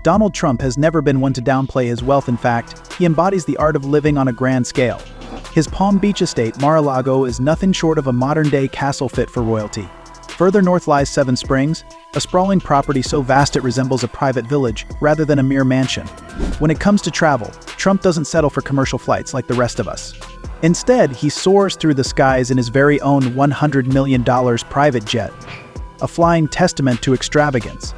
Donald Trump has never been one to downplay his wealth. In fact, he embodies the art of living on a grand scale. His Palm Beach estate, Mar-a-Lago, is nothing short of a modern-day castle fit for royalty. Further north lies Seven Springs, a sprawling property so vast it resembles a private village rather than a mere mansion. When it comes to travel, Trump doesn't settle for commercial flights like the rest of us. Instead, he soars through the skies in his very own $100 million private jet, a flying testament to extravagance.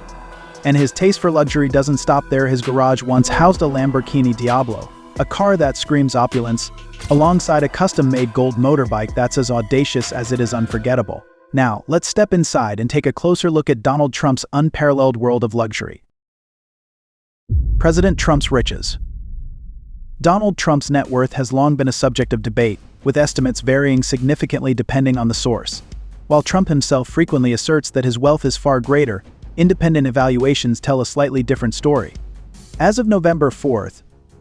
And his taste for luxury doesn't stop there. His garage once housed a Lamborghini Diablo, a car that screams opulence, alongside a custom-made gold motorbike that's as audacious as it is unforgettable. Now, let's step inside and take a closer look at Donald Trump's unparalleled world of luxury. President Trump's riches. Donald Trump's net worth has long been a subject of debate, with estimates varying significantly depending on the source. While Trump himself frequently asserts that his wealth is far greater, independent evaluations tell a slightly different story. As of November 4,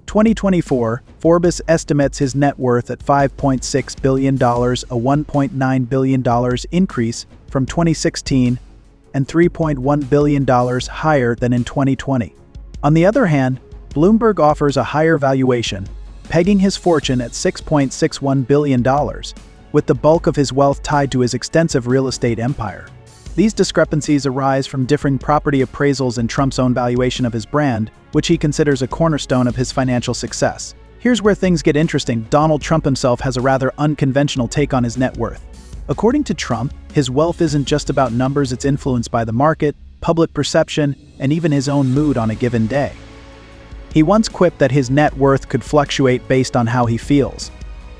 2024, Forbes estimates his net worth at $5.6 billion, a $1.9 billion increase from 2016 and $3.1 billion higher than in 2020. On the other hand, Bloomberg offers a higher valuation, pegging his fortune at $6.61 billion, with the bulk of his wealth tied to his extensive real estate empire. These discrepancies arise from differing property appraisals and Trump's own valuation of his brand, which he considers a cornerstone of his financial success. Here's where things get interesting. Donald Trump himself has a rather unconventional take on his net worth. According to Trump, his wealth isn't just about numbers, it's influenced by the market, public perception, and even his own mood on a given day. He once quipped that his net worth could fluctuate based on how he feels.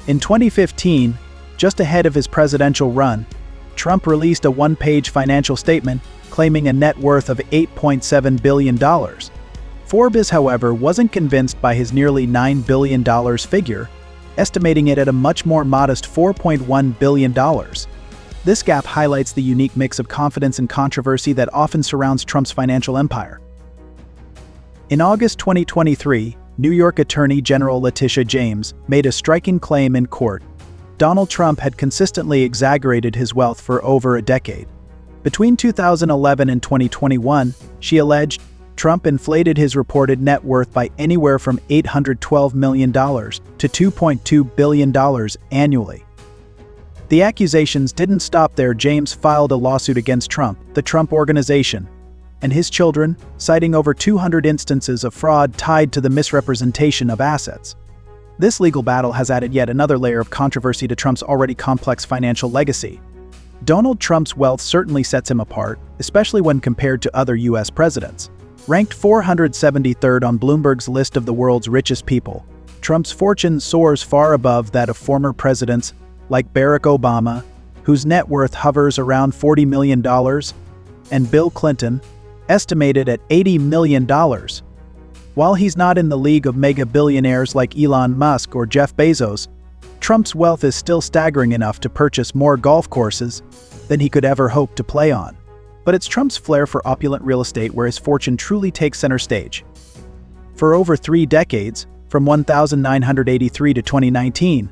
In 2015, just ahead of his presidential run, Trump released a one-page financial statement claiming a net worth of $8.7 billion. Forbes, however, wasn't convinced by his nearly $9 billion figure, estimating it at a much more modest $4.1 billion. This gap highlights the unique mix of confidence and controversy that often surrounds Trump's financial empire. In August 2023, New York Attorney General Letitia James made a striking claim in court. Donald Trump had consistently exaggerated his wealth for over a decade. Between 2011 and 2021, she alleged Trump inflated his reported net worth by anywhere from $812 million to $2.2 billion annually. The accusations didn't stop there. James filed a lawsuit against Trump, the Trump Organization, and his children, citing over 200 instances of fraud tied to the misrepresentation of assets. This legal battle has added yet another layer of controversy to Trump's already complex financial legacy. Donald Trump's wealth certainly sets him apart, especially when compared to other U.S. presidents. Ranked 473rd on Bloomberg's list of the world's richest people, Trump's fortune soars far above that of former presidents like Barack Obama, whose net worth hovers around $40 million, and Bill Clinton, estimated at $80 million. While he's not in the league of mega billionaires like Elon Musk or Jeff Bezos, Trump's wealth is still staggering enough to purchase more golf courses than he could ever hope to play on. But it's Trump's flair for opulent real estate where his fortune truly takes center stage. For over 3 decades, from 1983 to 2019,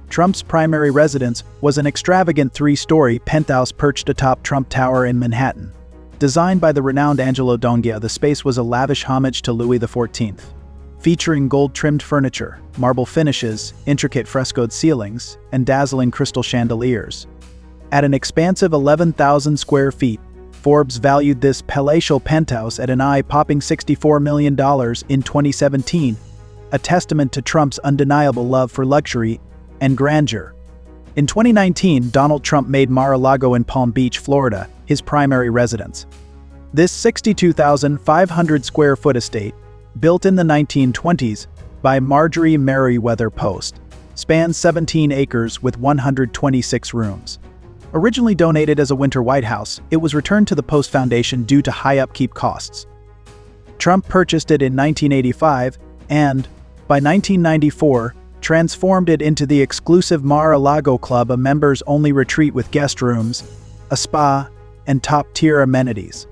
Trump's primary residence was an extravagant 3-story penthouse perched atop Trump Tower in Manhattan. Designed by the renowned Angelo Donghia, the space was a lavish homage to Louis XIV, featuring gold-trimmed furniture, marble finishes, intricate frescoed ceilings, and dazzling crystal chandeliers. At an expansive 11,000 square feet, Forbes valued this palatial penthouse at an eye-popping $64 million in 2017, a testament to Trump's undeniable love for luxury and grandeur. In 2019, Donald Trump made Mar-a-Lago in Palm Beach, Florida, his primary residence. This 62,500 square foot estate, built in the 1920s by Marjorie Merriweather Post, spans 17 acres with 126 rooms. Originally donated as a winter White House, it was returned to the Post Foundation due to high upkeep costs. Trump purchased it in 1985 and, by 1994, transformed it into the exclusive Mar-a-Lago Club, a members-only retreat with guest rooms, a spa, and top-tier amenities.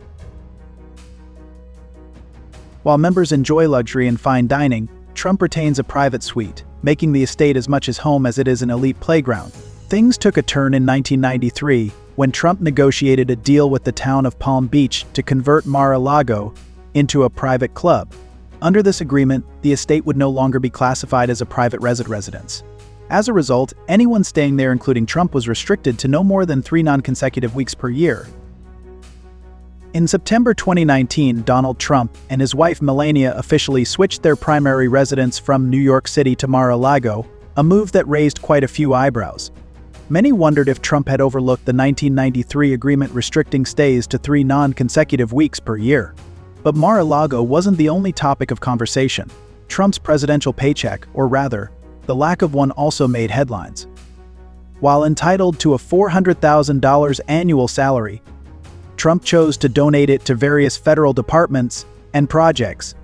While members enjoy luxury and fine dining, Trump retains a private suite, making the estate as much his home as it is an elite playground. Things took a turn in 1993 when Trump negotiated a deal with the town of Palm Beach to convert Mar-a-Lago into a private club. Under this agreement, the estate would no longer be classified as a private residence. As a result, anyone staying there, including Trump, was restricted to no more than 3 non-consecutive weeks per year. In September 2019, Donald Trump and his wife Melania officially switched their primary residence from New York City to Mar-a-Lago, a move that raised quite a few eyebrows. Many wondered if Trump had overlooked the 1993 agreement restricting stays to 3 non-consecutive weeks per year. But Mar-a-Lago wasn't the only topic of conversation. Trump's presidential paycheck, or rather, the lack of one, also made headlines. While entitled to a $400,000 annual salary, Trump chose to donate it to various federal departments and projects,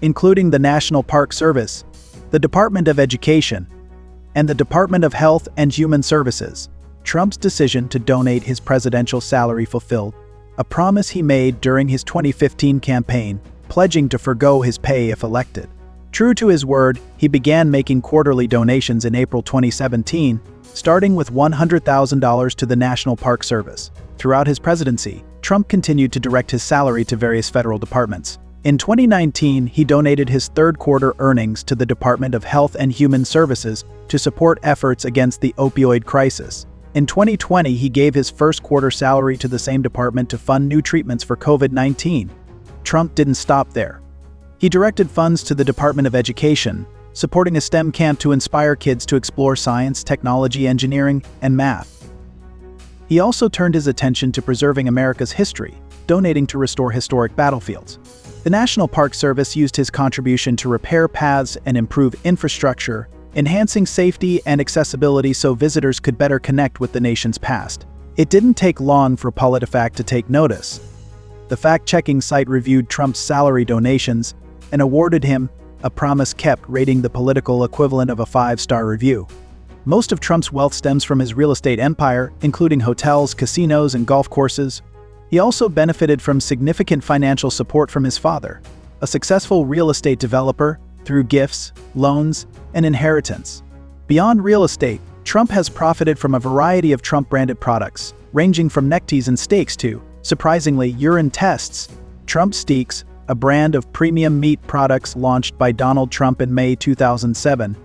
including the National Park Service, the Department of Education, and the Department of Health and Human Services. Trump's decision to donate his presidential salary fulfilled a promise he made during his 2015 campaign, pledging to forgo his pay if elected. True to his word, he began making quarterly donations in April 2017, starting with $100,000 to the National Park Service. Throughout his presidency, Trump continued to direct his salary to various federal departments. In 2019, he donated his third-quarter earnings to the Department of Health and Human Services to support efforts against the opioid crisis. In 2020, he gave his first-quarter salary to the same department to fund new treatments for COVID-19. Trump didn't stop there. He directed funds to the Department of Education, supporting a STEM camp to inspire kids to explore science, technology, engineering, and math. He also turned his attention to preserving America's history, donating to restore historic battlefields. The National Park Service used his contribution to repair paths and improve infrastructure, enhancing safety and accessibility so visitors could better connect with the nation's past. It didn't take long for PolitiFact to take notice. The fact-checking site reviewed Trump's salary donations and awarded him a promise kept rating, the political equivalent of a 5-star review. Most of Trump's wealth stems from his real estate empire, including hotels, casinos, and golf courses. He also benefited from significant financial support from his father, a successful real estate developer, through gifts, loans, and inheritance. Beyond real estate, Trump has profited from a variety of Trump-branded products, ranging from neckties and steaks to, surprisingly, urine tests. Trump Steaks, a brand of premium meat products launched by Donald Trump in May 2007,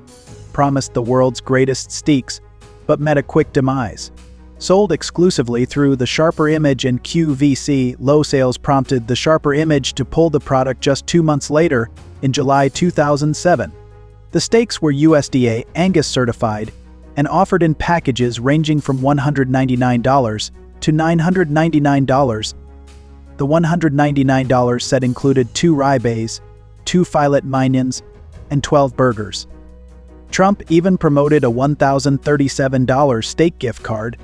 promised the world's greatest steaks, but met a quick demise. Sold exclusively through the Sharper Image and QVC, low sales prompted the Sharper Image to pull the product just 2 months later, in July 2007. The steaks were USDA Angus certified and offered in packages ranging from $199 to $999. The $199 set included 2 ribeyes, 2 filet mignons, and 12 burgers. Trump even promoted a $1,037 steak gift card,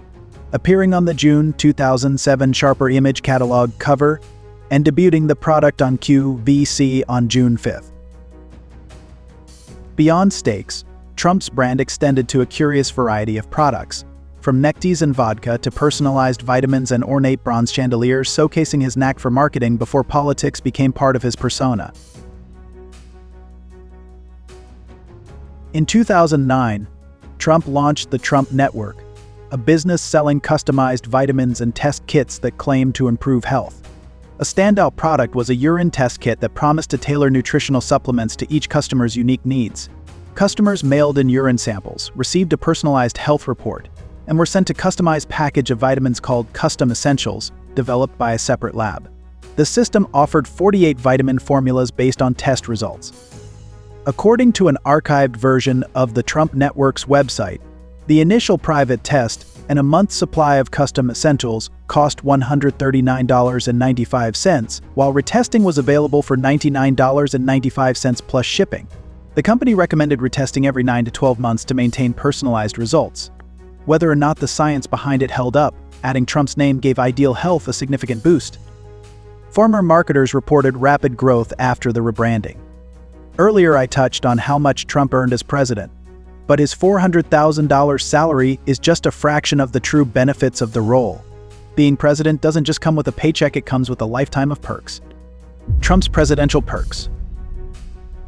appearing on the June 2007 Sharper Image catalog cover and debuting the product on QVC on June 5. Beyond steaks, Trump's brand extended to a curious variety of products, from neckties and vodka to personalized vitamins and ornate bronze chandeliers, showcasing his knack for marketing before politics became part of his persona. In 2009, Trump launched the Trump Network, a business selling customized vitamins and test kits that claimed to improve health. A standout product was a urine test kit that promised to tailor nutritional supplements to each customer's unique needs. Customers mailed in urine samples, received a personalized health report, and were sent a customized package of vitamins called Custom Essentials, developed by a separate lab. The system offered 48 vitamin formulas based on test results. According to an archived version of the Trump Network's website, the initial private test and a month's supply of Custom Essentials cost $139.95, while retesting was available for $99.95 plus shipping. The company recommended retesting every 9 to 12 months to maintain personalized results. Whether or not the science behind it held up, adding Trump's name gave Ideal Health a significant boost. Former marketers reported rapid growth after the rebranding. Earlier I touched on how much Trump earned as president, but his $400,000 salary is just a fraction of the true benefits of the role. Being president doesn't just come with a paycheck, it comes with a lifetime of perks. Trump's presidential perks.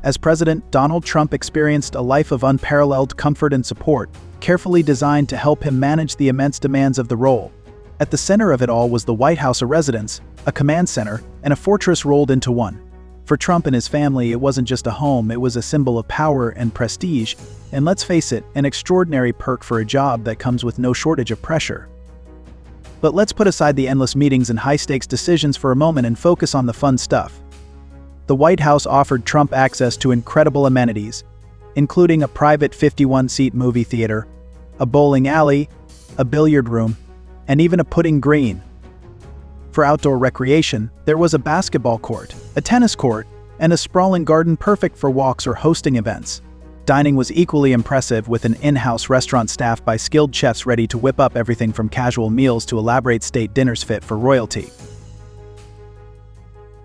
As president, Donald Trump experienced a life of unparalleled comfort and support, carefully designed to help him manage the immense demands of the role. At the center of it all was the White House, a residence, a command center, and a fortress rolled into one. For Trump and his family, it wasn't just a home, it was a symbol of power and prestige, and let's face it, an extraordinary perk for a job that comes with no shortage of pressure. But let's put aside the endless meetings and high-stakes decisions for a moment and focus on the fun stuff. The White House offered Trump access to incredible amenities, including a private 51-seat movie theater, a bowling alley, a billiard room, and even a putting green. For outdoor recreation, there was a basketball court, a tennis court, and a sprawling garden perfect for walks or hosting events. Dining was equally impressive, with an in-house restaurant staffed by skilled chefs ready to whip up everything from casual meals to elaborate state dinners fit for royalty.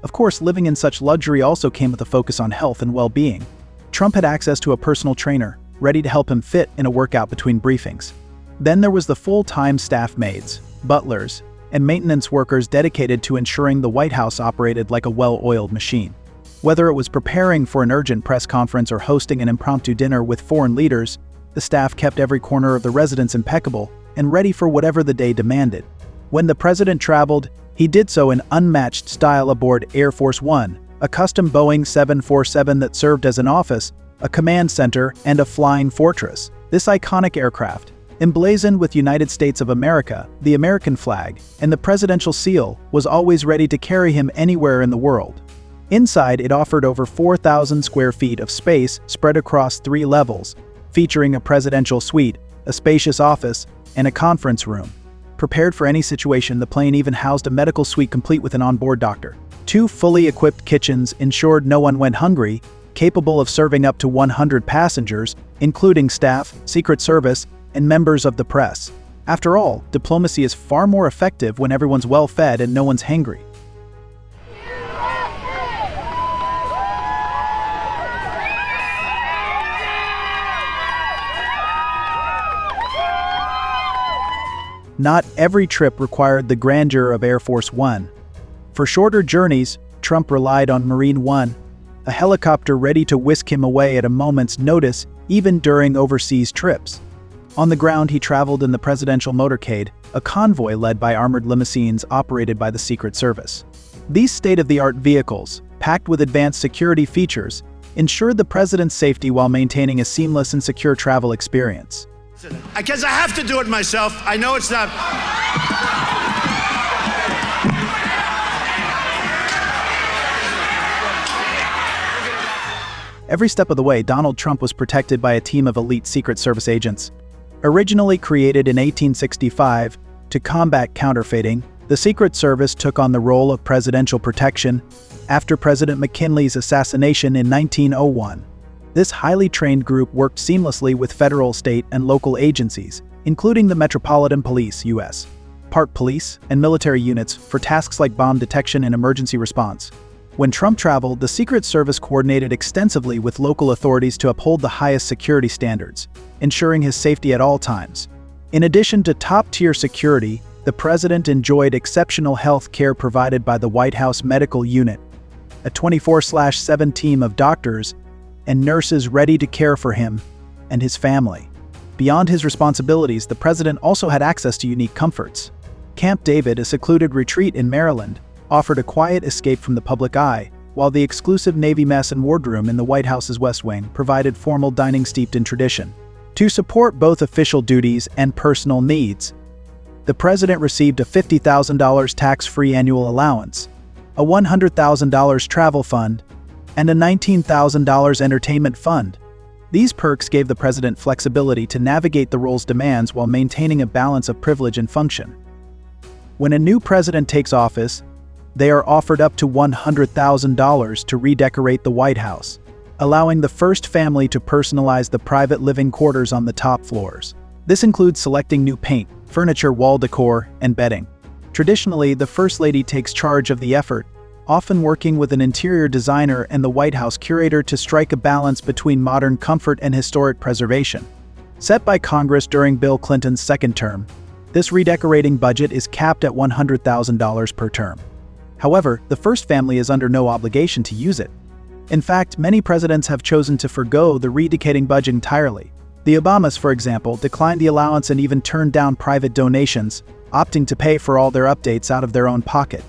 Of course, living in such luxury also came with a focus on health and well-being. Trump had access to a personal trainer, ready to help him fit in a workout between briefings. Then there was the full-time staff maids, butlers, and maintenance workers dedicated to ensuring the White House operated like a well-oiled machine. Whether it was preparing for an urgent press conference or hosting an impromptu dinner with foreign leaders, the staff kept every corner of the residence impeccable and ready for whatever the day demanded. When the president traveled, he did so in unmatched style aboard Air Force One, a custom Boeing 747 that served as an office, a command center, and a flying fortress. This iconic aircraft, emblazoned with United States of America, the American flag, and the presidential seal, was always ready to carry him anywhere in the world. Inside, it offered over 4,000 square feet of space spread across 3 levels, featuring a presidential suite, a spacious office, and a conference room. Prepared for any situation, the plane even housed a medical suite complete with an onboard doctor. 2 fully equipped kitchens ensured no one went hungry, capable of serving up to 100 passengers, including staff, Secret Service, and members of the press. After all, diplomacy is far more effective when everyone's well-fed and no one's hangry. Not every trip required the grandeur of Air Force One. For shorter journeys, Trump relied on Marine One, a helicopter ready to whisk him away at a moment's notice, even during overseas trips. On the ground, he traveled in the presidential motorcade, a convoy led by armored limousines operated by the Secret Service. These state-of-the-art vehicles, packed with advanced security features, ensured the president's safety while maintaining a seamless and secure travel experience. Because I have to do it myself. I know it's not. Every step of the way, Donald Trump was protected by a team of elite Secret Service agents. Originally created in 1865 to combat counterfeiting, the Secret Service took on the role of presidential protection after President McKinley's assassination in 1901. This highly trained group worked seamlessly with federal, state, and local agencies, including the Metropolitan Police, U.S., Park Police, and military units for tasks like bomb detection and emergency response. When Trump traveled, the Secret Service coordinated extensively with local authorities to uphold the highest security standards, ensuring his safety at all times. In addition to top-tier security, the president enjoyed exceptional health care provided by the White House Medical Unit, a 24/7 team of doctors and nurses ready to care for him and his family. Beyond his responsibilities, the president also had access to unique comforts. Camp David, a secluded retreat in Maryland, offered a quiet escape from the public eye, while the exclusive Navy mess and wardroom in the White House's West Wing provided formal dining steeped in tradition. To support both official duties and personal needs, the president received a $50,000 tax-free annual allowance, a $100,000 travel fund, and a $19,000 entertainment fund. These perks gave the president flexibility to navigate the role's demands while maintaining a balance of privilege and function. When a new president takes office, they are offered up to $100,000 to redecorate the White House, allowing the first family to personalize the private living quarters on the top floors. This includes selecting new paint, furniture, wall decor, and bedding. Traditionally, the First Lady takes charge of the effort, often working with an interior designer and the White House curator to strike a balance between modern comfort and historic preservation. Set by Congress during Bill Clinton's second term, this redecorating budget is capped at $100,000 per term. However, the first family is under no obligation to use it. In fact, many presidents have chosen to forgo the redecorating budget entirely. The Obamas, for example, declined the allowance and even turned down private donations, opting to pay for all their updates out of their own pocket.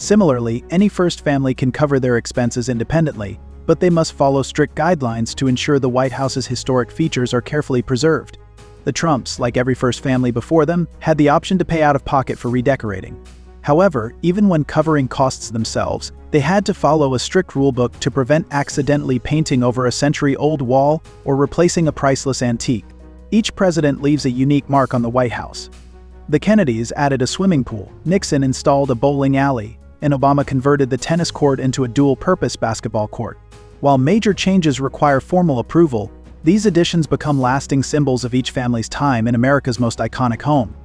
Similarly, any first family can cover their expenses independently, but they must follow strict guidelines to ensure the White House's historic features are carefully preserved. The Trumps, like every first family before them, had the option to pay out of pocket for redecorating. However, even when covering costs themselves, they had to follow a strict rulebook to prevent accidentally painting over a century-old wall or replacing a priceless antique. Each president leaves a unique mark on the White House. The Kennedys added a swimming pool, Nixon installed a bowling alley, and Obama converted the tennis court into a dual-purpose basketball court. While major changes require formal approval, these additions become lasting symbols of each family's time in America's most iconic home.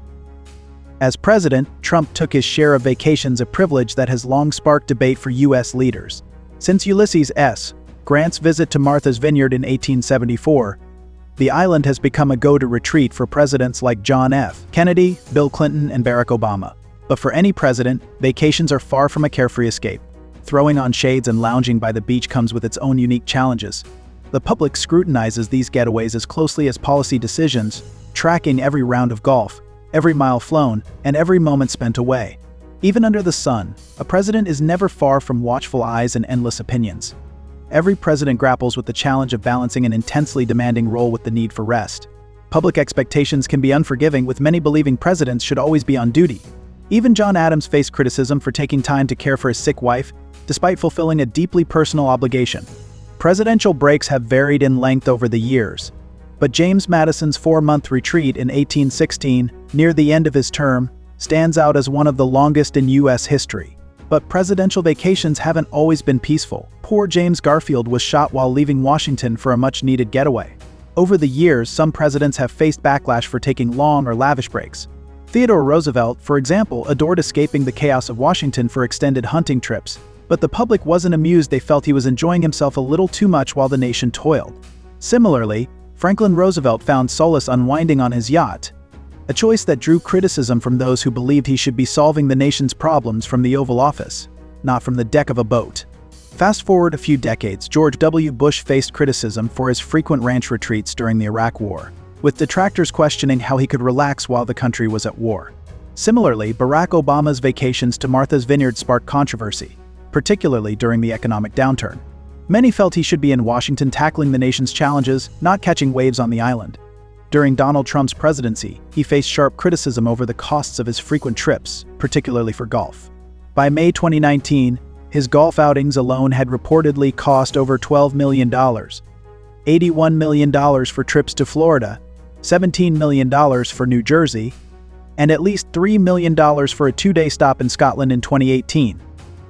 As president, Trump took his share of vacations, a privilege that has long sparked debate for U.S. leaders. Since Ulysses S. Grant's visit to Martha's Vineyard in 1874, the island has become a go-to retreat for presidents like John F. Kennedy, Bill Clinton, and Barack Obama. But for any president, vacations are far from a carefree escape. Throwing on shades and lounging by the beach comes with its own unique challenges. The public scrutinizes these getaways as closely as policy decisions, tracking every round of golf, every mile flown, and every moment spent away. Even under the sun, a president is never far from watchful eyes and endless opinions. Every president grapples with the challenge of balancing an intensely demanding role with the need for rest. Public expectations can be unforgiving, with many believing presidents should always be on duty. Even John Adams faced criticism for taking time to care for his sick wife, despite fulfilling a deeply personal obligation. Presidential breaks have varied in length over the years, but James Madison's 4-month retreat in 1816, near the end of his term, stands out as one of the longest in U.S. history. But presidential vacations haven't always been peaceful. Poor James Garfield was shot while leaving Washington for a much-needed getaway. Over the years, some presidents have faced backlash for taking long or lavish breaks. Theodore Roosevelt, for example, adored escaping the chaos of Washington for extended hunting trips, but the public wasn't amused. They felt he was enjoying himself a little too much while the nation toiled. Similarly, Franklin Roosevelt found solace unwinding on his yacht, a choice that drew criticism from those who believed he should be solving the nation's problems from the Oval Office, not from the deck of a boat. Fast forward a few decades, George W. Bush faced criticism for his frequent ranch retreats during the Iraq War, with detractors questioning how he could relax while the country was at war. Similarly, Barack Obama's vacations to Martha's Vineyard sparked controversy, particularly during the economic downturn. Many felt he should be in Washington tackling the nation's challenges, not catching waves on the island. During Donald Trump's presidency, he faced sharp criticism over the costs of his frequent trips, particularly for golf. By May 2019, his golf outings alone had reportedly cost over $12 million, $81 million for trips to Florida, $17 million for New Jersey, and at least $3 million for a 2-day stop in Scotland in 2018.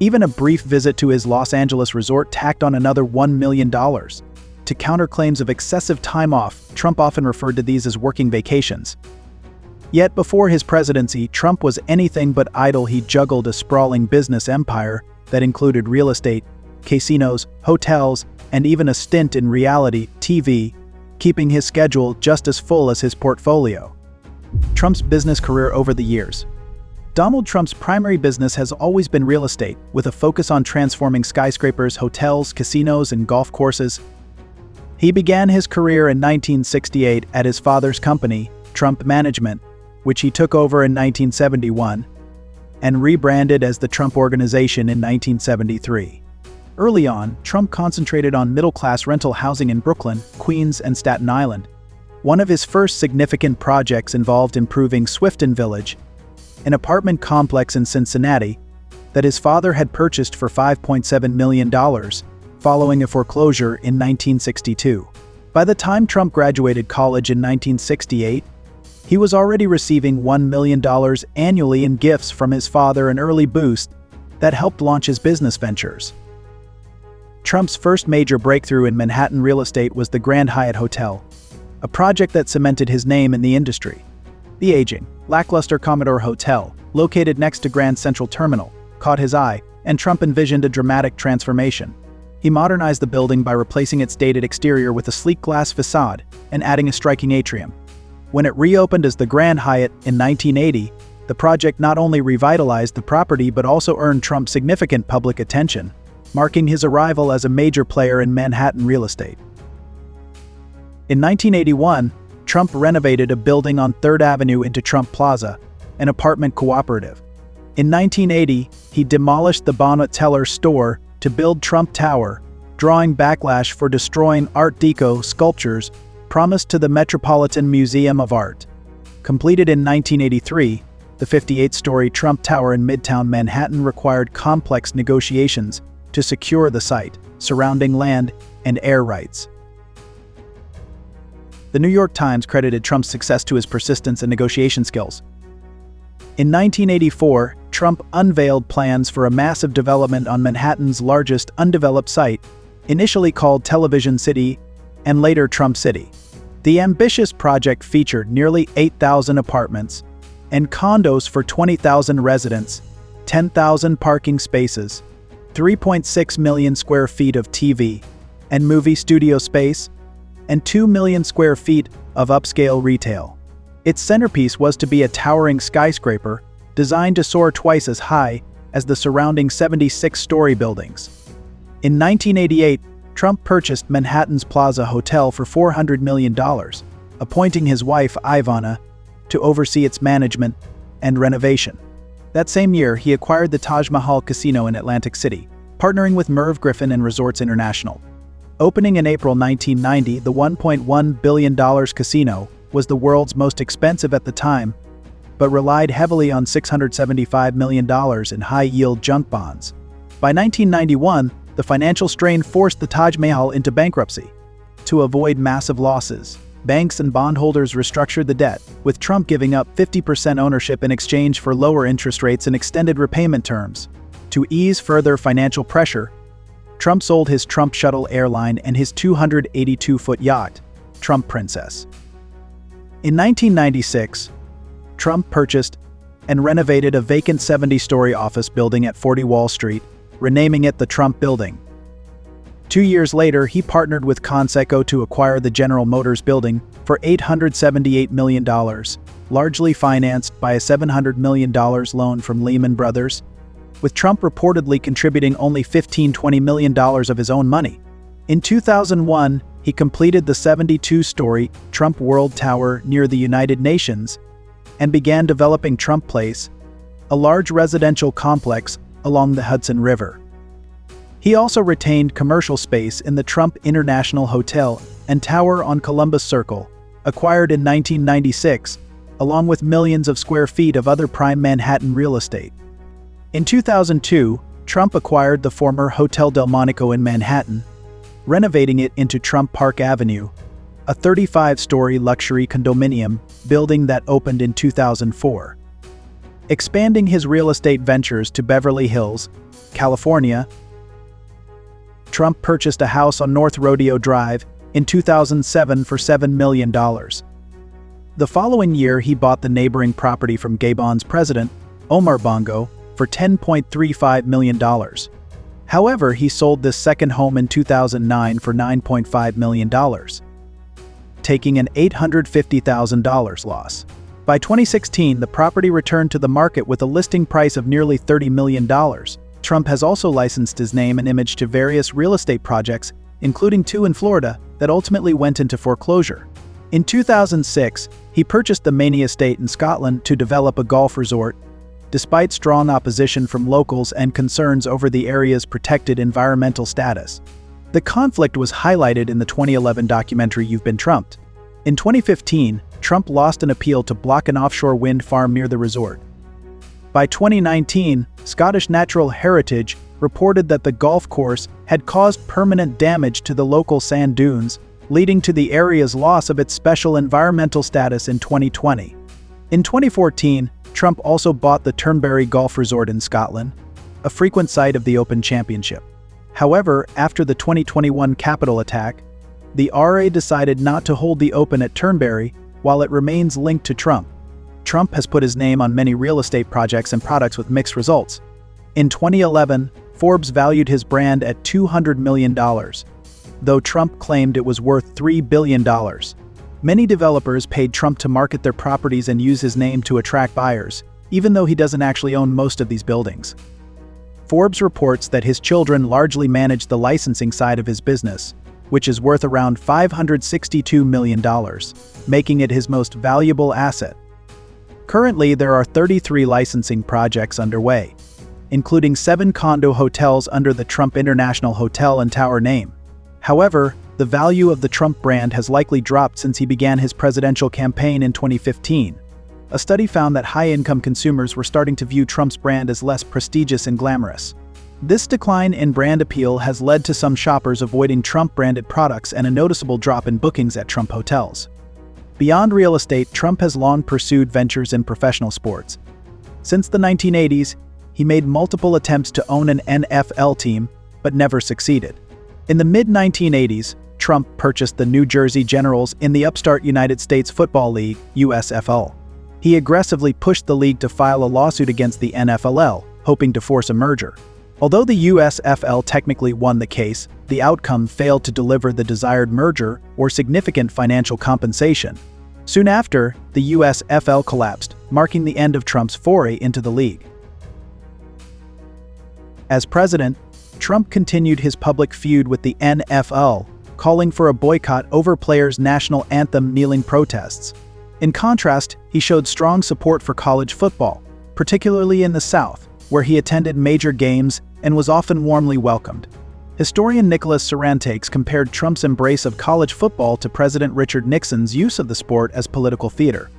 Even a brief visit to his Los Angeles resort tacked on another $1 million. To counter claims of excessive time off, Trump often referred to these as working vacations. Yet before his presidency, Trump was anything but idle. He juggled a sprawling business empire that included real estate, casinos, hotels, and even a stint in reality TV, keeping his schedule just as full as his portfolio. Trump's business career over the years. Donald Trump's primary business has always been real estate, with a focus on transforming skyscrapers, hotels, casinos, and golf courses. He began his career in 1968 at his father's company, Trump Management, which he took over in 1971, and rebranded as the Trump Organization in 1973. Early on, Trump concentrated on middle-class rental housing in Brooklyn, Queens, and Staten Island. One of his first significant projects involved improving Swifton Village, an apartment complex in Cincinnati that his father had purchased for $5.7 million following a foreclosure in 1962. By the time Trump graduated college in 1968, he was already receiving $1 million annually in gifts from his father, an early boost that helped launch his business ventures. Trump's first major breakthrough in Manhattan real estate was the Grand Hyatt Hotel, a project that cemented his name in the industry. The aging, lackluster Commodore Hotel, located next to Grand Central Terminal, caught his eye, and Trump envisioned a dramatic transformation. He modernized the building by replacing its dated exterior with a sleek glass facade and adding a striking atrium. When it reopened as the Grand Hyatt in 1980, the project not only revitalized the property but also earned Trump significant public attention, marking his arrival as a major player in Manhattan real estate. In 1981, Trump renovated a building on 3rd Avenue into Trump Plaza, an apartment cooperative. In 1980, he demolished the Bonnet Teller store to build Trump Tower, drawing backlash for destroying Art Deco sculptures promised to the Metropolitan Museum of Art. Completed in 1983, the 58-story Trump Tower in Midtown Manhattan required complex negotiations to secure the site, surrounding land and air rights. The New York Times credited Trump's success to his persistence and negotiation skills. In 1984, Trump unveiled plans for a massive development on Manhattan's largest undeveloped site, initially called Television City and later Trump City. The ambitious project featured nearly 8,000 apartments and condos for 20,000 residents, 10,000 parking spaces, 3.6 million square feet of TV and movie studio space, and 2 million square feet of upscale retail. Its centerpiece was to be a towering skyscraper designed to soar twice as high as the surrounding 76-story buildings. In 1988, Trump purchased Manhattan's Plaza Hotel for $400 million, appointing his wife, Ivana, to oversee its management and renovation. That same year, he acquired the Taj Mahal Casino in Atlantic City, partnering with Merv Griffin and Resorts International. Opening in April 1990, the $1.1 billion casino was the world's most expensive at the time, but relied heavily on $675 million in high-yield junk bonds. By 1991, the financial strain forced the Taj Mahal into bankruptcy. To avoid massive losses, banks and bondholders restructured the debt, with Trump giving up 50% ownership in exchange for lower interest rates and extended repayment terms. To ease further financial pressure, Trump sold his Trump Shuttle airline and his 282-foot yacht, Trump Princess. In 1996, Trump purchased and renovated a vacant 70-story office building at 40 Wall Street, renaming it the Trump Building. 2 years later, he partnered with Conseco to acquire the General Motors building for $878 million, largely financed by a $700 million loan from Lehman Brothers, with Trump reportedly contributing only $15–20 million of his own money. In 2001, he completed the 72-story Trump World Tower near the United Nations and began developing Trump Place, a large residential complex along the Hudson River. He also retained commercial space in the Trump International Hotel and Tower on Columbus Circle, acquired in 1996, along with millions of square feet of other prime Manhattan real estate. In 2002, Trump acquired the former Hotel Delmonico in Manhattan, renovating it into Trump Park Avenue, a 35-story luxury condominium building that opened in 2004. Expanding his real estate ventures to Beverly Hills, California, Trump purchased a house on North Rodeo Drive in 2007 for $7 million. The following year, he bought the neighboring property from Gabon's president, Omar Bongo, for $10.35 million. However, he sold this second home in 2009 for $9.5 million, taking an $850,000 loss. By 2016, the property returned to the market with a listing price of nearly $30 million. Trump has also licensed his name and image to various real estate projects, including 2 in Florida, that ultimately went into foreclosure. In 2006, he purchased the Maney Estate in Scotland to develop a golf resort, despite strong opposition from locals and concerns over the area's protected environmental status. The conflict was highlighted in the 2011 documentary You've Been Trumped. In 2015, Trump lost an appeal to block an offshore wind farm near the resort. By 2019, Scottish Natural Heritage reported that the golf course had caused permanent damage to the local sand dunes, leading to the area's loss of its special environmental status in 2020. In 2014, Trump also bought the Turnberry Golf Resort in Scotland, a frequent site of the Open Championship. However, after the 2021 Capitol attack, the RA decided not to hold the Open at Turnberry while it remains linked to Trump. Trump has put his name on many real estate projects and products with mixed results. In 2011, Forbes valued his brand at $200 million, though Trump claimed it was worth $3 billion. Many developers paid Trump to market their properties and use his name to attract buyers, even though he doesn't actually own most of these buildings. Forbes reports that his children largely manage the licensing side of his business, which is worth around $562 million, making it his most valuable asset. Currently, there are 33 licensing projects underway, including 7 condo hotels under the Trump International Hotel and Tower name. However, the value of the Trump brand has likely dropped since he began his presidential campaign in 2015. A study found that high-income consumers were starting to view Trump's brand as less prestigious and glamorous. This decline in brand appeal has led to some shoppers avoiding Trump-branded products and a noticeable drop in bookings at Trump hotels. Beyond real estate, Trump has long pursued ventures in professional sports. Since the 1980s, he made multiple attempts to own an NFL team, but never succeeded. In the mid-1980s, Trump purchased the New Jersey Generals in the upstart United States Football League, USFL. He aggressively pushed the league to file a lawsuit against the NFL, hoping to force a merger. Although the USFL technically won the case, the outcome failed to deliver the desired merger or significant financial compensation. Soon after, the USFL collapsed, marking the end of Trump's foray into the league. As president, Trump continued his public feud with the NFL, calling for a boycott over players' national anthem kneeling protests. In contrast, he showed strong support for college football, particularly in the South, where he attended major games and was often warmly welcomed. Historian Nicholas Sarantakes compared Trump's embrace of college football to President Richard Nixon's use of the sport as political theater.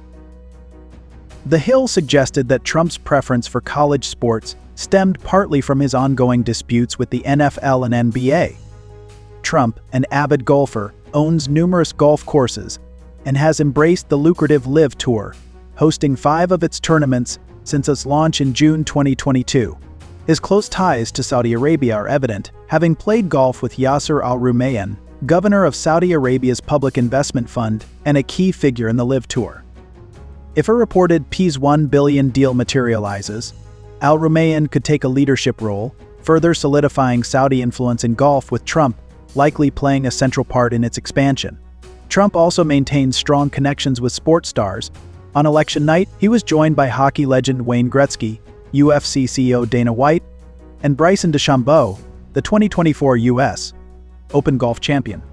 The Hill suggested that Trump's preference for college sports stemmed partly from his ongoing disputes with the NFL and NBA. Trump, an avid golfer, owns numerous golf courses and has embraced the lucrative LIV Tour, hosting 5 of its tournaments since its launch in June 2022. His close ties to Saudi Arabia are evident, having played golf with Yasser Al-Rumayyan, governor of Saudi Arabia's public investment fund and a key figure in the LIV Tour. If a reported $1 billion deal materializes, Al-Rumayyan could take a leadership role, further solidifying Saudi influence in golf, with Trump likely playing a central part in its expansion. Trump also maintains strong connections with sports stars. On election night, he was joined by hockey legend Wayne Gretzky, UFC CEO Dana White, and Bryson DeChambeau, the 2024 U.S. Open golf champion.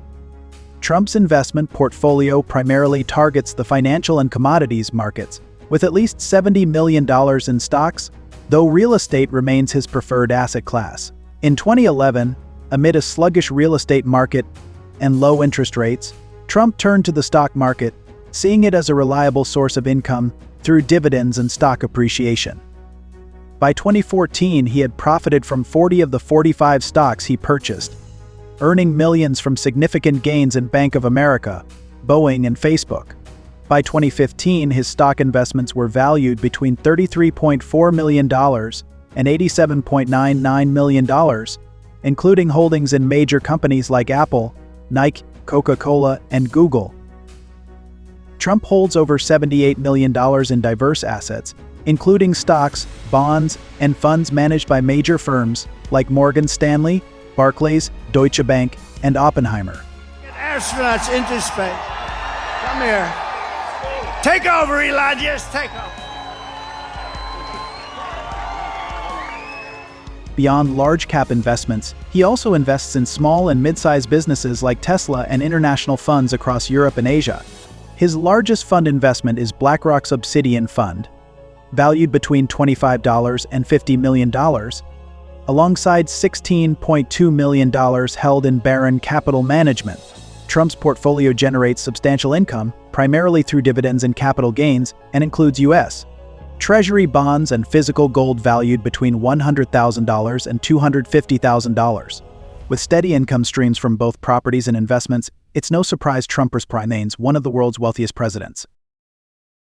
Trump's investment portfolio primarily targets the financial and commodities markets, with at least $70 million in stocks, though real estate remains his preferred asset class. In 2011, amid a sluggish real estate market and low interest rates, Trump turned to the stock market, seeing it as a reliable source of income through dividends and stock appreciation. By 2014, he had profited from 40 of the 45 stocks he purchased, earning millions from significant gains in Bank of America, Boeing, and Facebook. By 2015, his stock investments were valued between $33.4 million and $87.99 million, including holdings in major companies like Apple, Nike, Coca-Cola, and Google. Trump holds over $78 million in diverse assets, including stocks, bonds, and funds managed by major firms like Morgan Stanley, Barclays, Deutsche Bank, and Oppenheimer. Get astronauts into space. Come here. Take over, Eli. Just take over. Beyond large-cap investments, he also invests in small and mid-sized businesses like Tesla and international funds across Europe and Asia. His largest fund investment is BlackRock's Obsidian Fund, valued between $25 and $50 million, alongside $16.2 million held in Barron Capital Management. Trump's portfolio generates substantial income, primarily through dividends and capital gains, and includes U.S. Treasury bonds and physical gold valued between $100,000 and $250,000. With steady income streams from both properties and investments, it's no surprise Trump remains one of the world's wealthiest presidents.